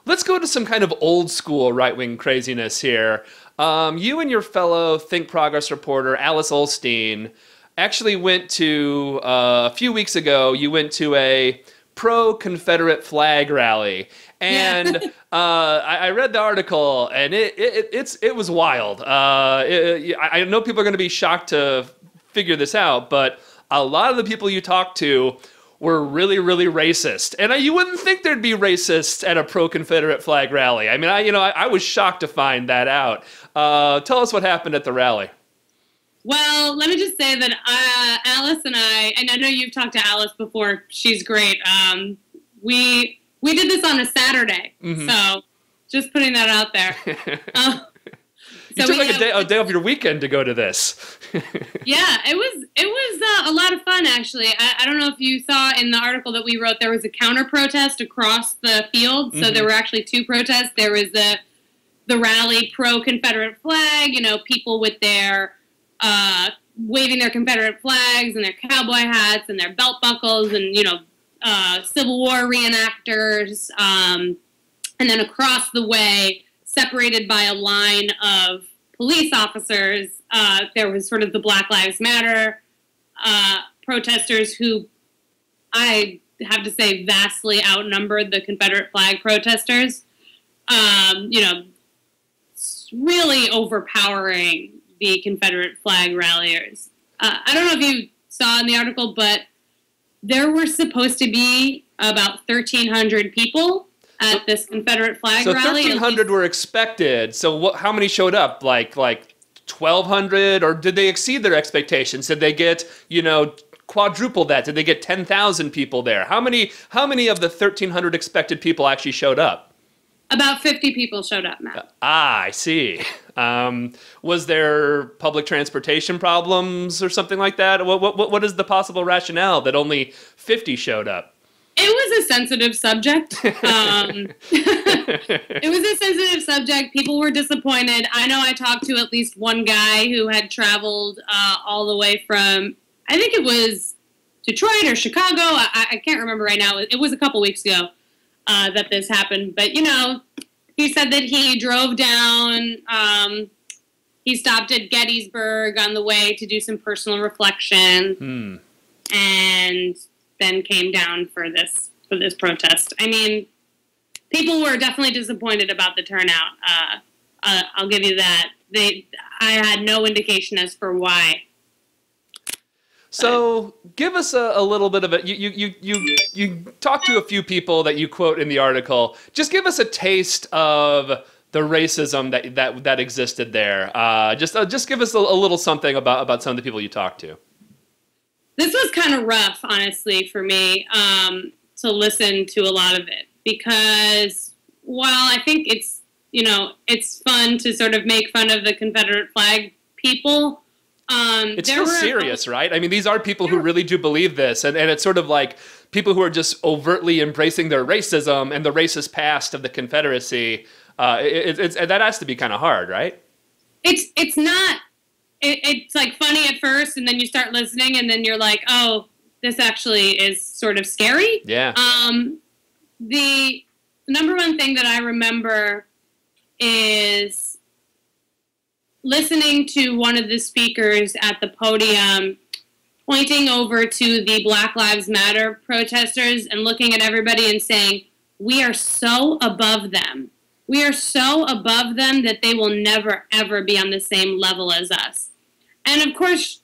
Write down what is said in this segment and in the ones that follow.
let's go to some kind of old school right-wing craziness here. You and your fellow ThinkProgress reporter, Alice Olstein, actually went to, a few weeks ago, you went to a pro-Confederate flag rally. And I read the article, and it was wild. I know people are going to be shocked to figure this out, but a lot of the people you talked to were really, really racist. And you wouldn't think there'd be racists at a pro-Confederate flag rally. I mean, I was shocked to find that out. Tell us what happened at the rally. Well, let me just say that Alice and I know you've talked to Alice before. She's great. We did this on a Saturday, so just putting that out there. You took a day off your weekend to go to this. Yeah, it was a lot of fun, actually. I don't know if you saw in the article that we wrote, there was a counter-protest across the field. So there were actually two protests. There was the rally pro-Confederate flag, people with their waving their Confederate flags and their cowboy hats and their belt buckles and, Civil War reenactors. And then across the way, separated by a line of police officers, there was sort of the Black Lives Matter protesters who I have to say vastly outnumbered the Confederate flag protesters. Really overpowering the Confederate flag ralliers. I don't know if you saw in the article, but there were supposed to be about 1,300 people at this Confederate flag rally. So 1,300 were expected. So how many showed up? Like 1,200? Or did they exceed their expectations? Did they get, quadruple that? Did they get 10,000 people there? How many of the 1,300 expected people actually showed up? About 50 people showed up, Matt. I see. Was there public transportation problems or something like that? What is the possible rationale that only 50 showed up? It was a sensitive subject. It was a sensitive subject. People were disappointed. I know I talked to at least one guy who had traveled all the way from, I think it was Detroit or Chicago. I can't remember right now. It was a couple weeks ago that this happened. But, he said that he drove down. He stopped at Gettysburg on the way to do some personal reflection. And then came down for this protest. I mean, people were definitely disappointed about the turnout. I'll give you that. I had no indication as for why. So give us a little bit of it. You talked to a few people that you quote in the article. Just give us a taste of the racism that existed there. Just give us a little something about some of the people you talked to. This was kind of rough, honestly, for me to listen to a lot of it because while I think it's fun to sort of make fun of the Confederate flag people. It's still serious, right? I mean, these are people who really do believe this, and it's sort of like people who are just overtly embracing their racism and the racist past of the Confederacy. That has to be kind of hard, right? It's not. It's like funny at first, and then you start listening, and then you're like, oh, this actually is sort of scary. Yeah. The number one thing that I remember is listening to one of the speakers at the podium pointing over to the Black Lives Matter protesters and looking at everybody and saying, we are so above them. We are so above them that they will never, ever be on the same level as us. And of course,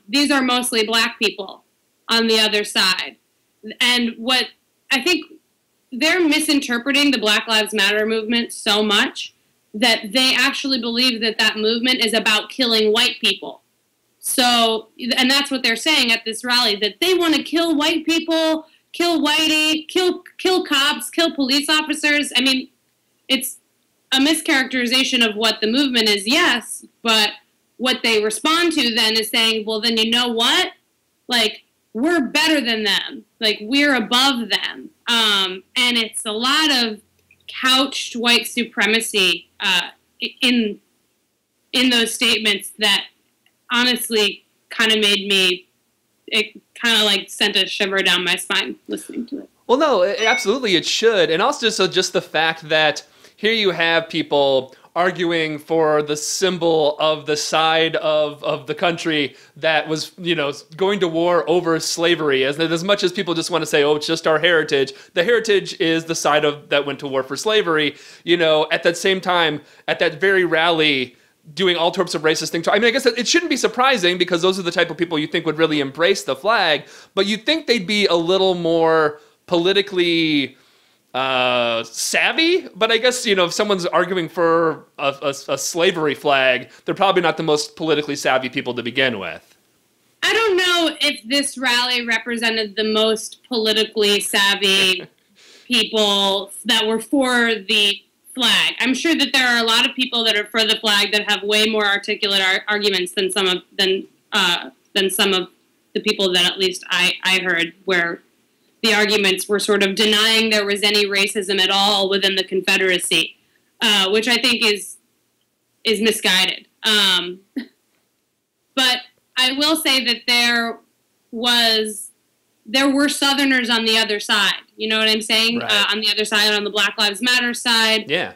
these are mostly black people on the other side. And what I think they're misinterpreting the Black Lives Matter movement so much that they actually believe that movement is about killing white people. So, and that's what they're saying at this rally, that they want to kill white people, kill whitey, kill cops, kill police officers. I mean, it's a mischaracterization of what the movement is, yes, but what they respond to then is saying, well, then you know what? Like, we're better than them. Like, we're above them. And it's a lot of couched white supremacy in those statements that honestly kind of made me, it kind of like sent a shiver down my spine listening to it. Well, no, absolutely it should. And also just the fact that here you have people arguing for the symbol of the side of the country that was, going to war over slavery. As much as people just want to say, oh, it's just our heritage, the heritage is the side that went to war for slavery. At that same time, at that very rally, doing all sorts of racist things. I mean, I guess it shouldn't be surprising because those are the type of people you think would really embrace the flag, but you'd think they'd be a little more politically savvy. But I guess, if someone's arguing for a slavery flag, they're probably not the most politically savvy people to begin with. I don't know if this rally represented the most politically savvy people that were for the flag. I'm sure that there are a lot of people that are for the flag that have way more articulate arguments than some of the people that at least I heard, where the arguments were sort of denying there was any racism at all within the Confederacy, which I think is misguided. But I will say that there were Southerners on the other side. You know what I'm saying? Right. On the other side, on the Black Lives Matter side. Yeah.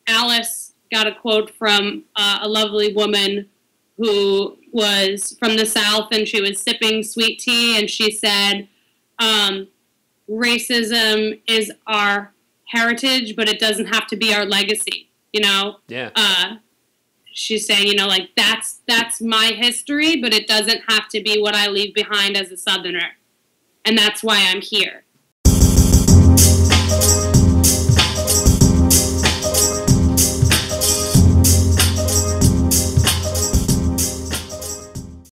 Alice got a quote from a lovely woman who was from the South, and she was sipping sweet tea, and she said, racism is our heritage, but it doesn't have to be our legacy, Yeah. She's saying, that's my history, but it doesn't have to be what I leave behind as a Southerner. And that's why I'm here.